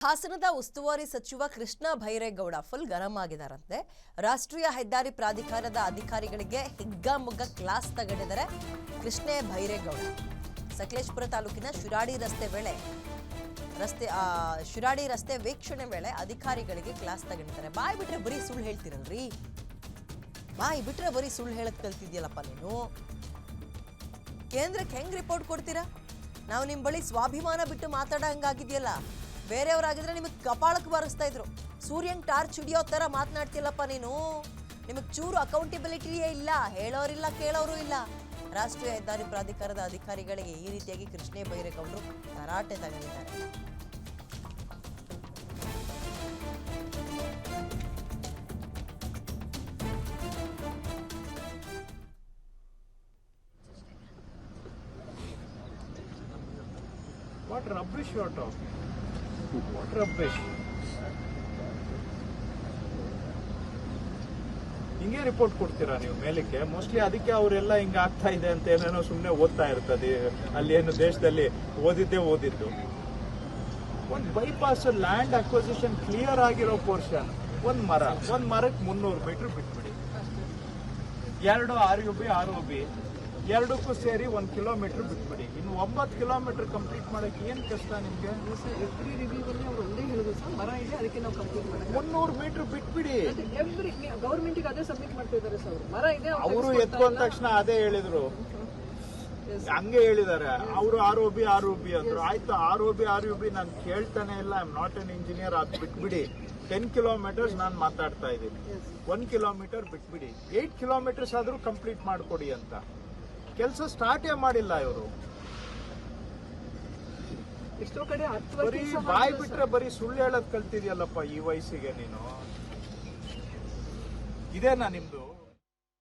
ಹಾಸನದ ಉಸ್ತುವಾರಿ ಸಚಿವ ಕೃಷ್ಣ ಬೈರೇಗೌಡ ಫುಲ್ ಗರಂ ಆಗಿದ್ದಾರಂತೆ. ರಾಷ್ಟ್ರೀಯ ಹೆದ್ದಾರಿ ಪ್ರಾಧಿಕಾರದ ಅಧಿಕಾರಿಗಳಿಗೆ ಹಿಗ್ಗಾಮುಗ್ಗ ಕ್ಲಾಸ್ ತಗೊಂಡಿದ್ದಾರೆ ಕೃಷ್ಣ ಬೈರೇಗೌಡ. ಸಕಲೇಶಪುರ ತಾಲೂಕಿನ ಶಿರಾಡಿ ರಸ್ತೆ ವೀಕ್ಷಣೆ ವೇಳೆ ಅಧಿಕಾರಿಗಳಿಗೆ ಕ್ಲಾಸ್ ತಗೊಂಡಿದ್ದಾರೆ. ಬಾಯಿ ಬಿಟ್ರೆ ಬರೀ ಸುಳ್ಳು ಹೇಳ್ತಿರಲ್ರಿ, ಬಾಯಿ ಬಿಟ್ರೆ ಬರೀ ಸುಳ್ಳು ಹೇಳಕ್ ಕಲ್ತಿದ್ಯಲ್ಲಪ್ಪ ನೀನು. ಕೇಂದ್ರಕ್ಕೆ ಹೆಂಗ್ ರಿಪೋರ್ಟ್ ಕೊಡ್ತೀರಾ? ನಾವು ನಿಮ್ಮ ಬಳಿ ಸ್ವಾಭಿಮಾನ ಬಿಟ್ಟು ಮಾತಾಡಂಗಾಗಿದೆಯಲ್ಲ. ಬೇರೆಯವರಾಗಿದ್ರೆ ನಿಮಗೆ ಕಪಾಳಕ್ಕೆ ಬಾರಿಸ್ತಾ ಇದ್ರು. ಸೂರ್ಯನ್ ಟಾರ್ಚ್ ಹಿಡಿಯೋ ಥರ ಮಾತನಾಡ್ತಿಲ್ಲಪ್ಪ ನೀನು. ನಿಮಗೆ ಚೂರು ಅಕೌಂಟಬಿಲಿಟಿಯೇ ಇಲ್ಲ, ಹೇಳೋರಿಲ್ಲ ಕೇಳೋರು ಇಲ್ಲ. ರಾಷ್ಟ್ರೀಯ ಹೆದ್ದಾರಿ ಪ್ರಾಧಿಕಾರದ ಅಧಿಕಾರಿಗಳಿಗೆ ಈ ರೀತಿಯಾಗಿ ಕೃಷ್ಣ ಬೈರೇಗೌಡರು ತರಾಟೆ ತಗೊಂಡಿದ್ದಾರೆ. What rubbish you are talking? What rubbish? ಹಿಂಗೆ ರಿಪೋರ್ಟ್ ಕೊಡ್ತೀರಾ ನೀವು ಮೇಲಕ್ಕೆ? ಮೋಸ್ಟ್ಲಿ ಅದಕ್ಕೆ ಅವರೆಲ್ಲ ಹಿಂಗೆ ಆಗ್ತಾ ಇದೆ ಅಂತ ಏನೇನೋ ಸುಮ್ಮನೆ ಓದ್ತಾ ಇರ್ತದೆ. ಅಲ್ಲಿ ಏನು ದೇಶದಲ್ಲಿ ಓದಿದ್ದು ಒಂದು ಬೈಪಾಸ್ ಲ್ಯಾಂಡ್ ಅಕ್ವಿಸಿಷನ್ ಕ್ಲಿಯರ್ ಆಗಿರೋ ಪೋರ್ಷನ್, ಒಂದು ಮರಕ್ಕೆ 300 ಮೀಟರ್ ಬಿಟ್ಬಿಡಿ. 2 RUB ಎರಡಕ್ಕೂ ಸೇರಿ 1 ಕಿಲೋಮೀಟರ್ ಬಿಟ್ಬಿಡಿ. ಇನ್ನು 9 ಕಿಲೋಮೀಟರ್ ಕಂಪ್ಲೀಟ್ ಮಾಡಕ್ಕೆ ಏನ್ ಕಷ್ಟ ನಿಮ್ಗೆ? ಎವ್ರಿ ರಿವ್ಯೂವಲ್ಲಿ ಅವರು ಒಂದೇ ಹೇಳೋದು ಸರ್, ಮರ ಇದೆ ಅದಕ್ಕೆ ನಾವು ಕಂಪ್ಲೀಟ್ ಮಾಡೋದು. 300 ಮೀಟರ್ ಬಿಟ್ಬಿಡಿ. ಎವ್ರಿ ಗೌರ್ಮೆಂಟ್ಗೆ ಅದೇ ಸಬ್ಮಿಟ್ ಮಾಡ್ತಾ ಇದ್ದಾರೆ ಸರ್. ಮರ ಇದೆ ಅವರು ಎತ್ಕೊಂಡ ತಕ್ಷಣ ಅದೇ ಹೇಳಿದ್ರು, ಹಂಗೆ ಹೇಳಿದ್ದಾರೆ. ಅವರು ROB ಅಂದ್ರು. ಆಯ್ತು, ROB ನಾನು ಕೇಳ್ತಾನೆ ಇಲ್ಲ, I am not an engineer. ಅದು ಬಿಟ್ಬಿಡಿ. 10 ಕಿಲೋಮೀಟರ್ಸ್ ನಾನು ಮಾತಾಡ್ತಾ ಇದ್ದೀನಿ. 1 ಕಿಲೋಮೀಟರ್ ಬಿಟ್ಬಿಡಿ. 8 ಕಿಲೋಮೀಟರ್ಸ್ ಆದ್ರೂ ಕಂಪ್ಲೀಟ್ ಮಾಡ್ಕೊಡಿ ಅಂತ. ಕೆಲಸ ಸ್ಟಾರ್ಟೇ ಮಾಡಿಲ್ಲ ಇವರು. ಎಷ್ಟೋ ಕಡೆ ಬರೀ ಬಾಯಿ ಬಿಟ್ರೆ ಬರೀ ಸುಳ್ಳು ಹೇಳೋದ್ ಕಲ್ತಿದ್ಯಲ್ಲಪ್ಪ ಈ ವಯಸ್ಸಿಗೆ ನೀನು. ಇದೇನಾ ನಿಮ್ದು?